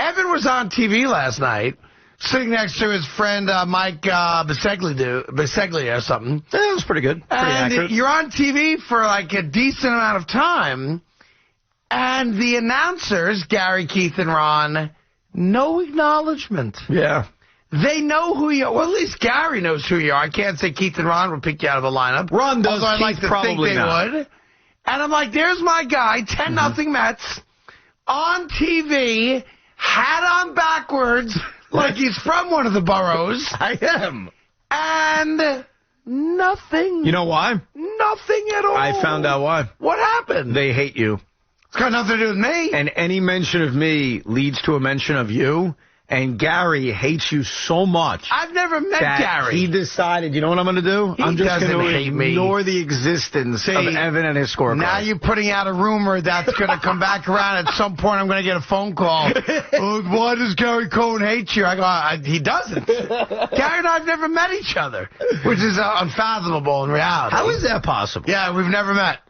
Evan was on TV last night, sitting next to his friend Mike Biseglia or something. Yeah, it was pretty good. Pretty accurate. You're on TV for like a decent amount of time, and the announcers, Gary, Keith, and Ron, no acknowledgement. Yeah. They know who you are. Well, at least Gary knows who you are. I can't say Keith and Ron will pick you out of a lineup. Ron does. Although I'd like to think they would. And I'm like, there's my guy, 10-0 Mets, on TV, hat on backwards, like he's from one of the boroughs. I am. And nothing. You know why? Nothing at all. I found out why. What happened? They hate you. It's got nothing to do with me. And any mention of me leads to a mention of you. And Gary hates you so much. I've never met Gary. He decided, you know what I'm going to do? I'm just going to ignore the existence of Evan and his scorecard. Now you're putting out a rumor that's going to come back around. At some point, I'm going to get a phone call. Why does Gary Cohen hate you? I go, he doesn't. Gary and I have never met each other, which is unfathomable in reality. How is that possible? Yeah, we've never met.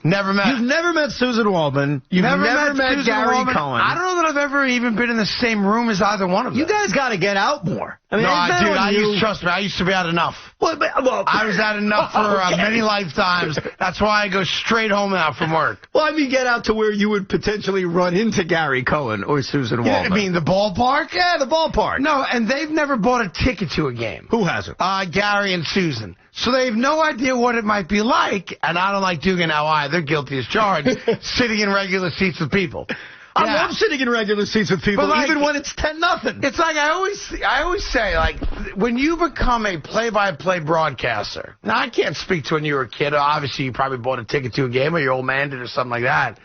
Never met. You've never met Susan Waldman. You've never met Gary Cohen. I don't know that I've ever even been in the same room as either one of them. You guys got to get out more. I mean, trust me, I used to be out enough. Well, I was out enough for many lifetimes. That's why I go straight home now from work. Well, I mean, get out to where you would potentially run into Gary Cohen or Susan Waldman. I mean, the ballpark? Yeah, the ballpark. No, and they've never bought a ticket to a game. Who hasn't? Gary and Susan. So they have no idea what it might be like, and I don't like doing it now either, guilty as charged, sitting in regular seats with people. I love sitting in regular seats with people, even when it's 10-0. It's like I always say, like, when you become a play-by-play broadcaster, now I can't speak to when you were a kid. Obviously, you probably bought a ticket to a game or your old man did or something like that.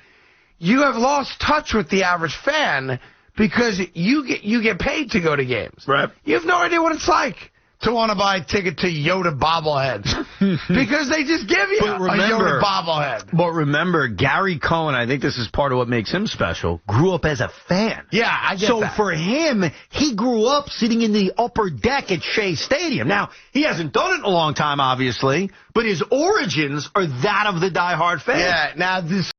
You have lost touch with the average fan because you get paid to go to games. Right. You have no idea what it's like to want to buy a ticket to Yoda bobbleheads because they just give you a Yoda bobblehead. But remember, Gary Cohen, I think this is part of what makes him special, grew up as a fan. Yeah, I get that. So for him, he grew up sitting in the upper deck at Shea Stadium. Now, he hasn't done it in a long time, obviously, but his origins are that of the diehard fan. Yeah, now this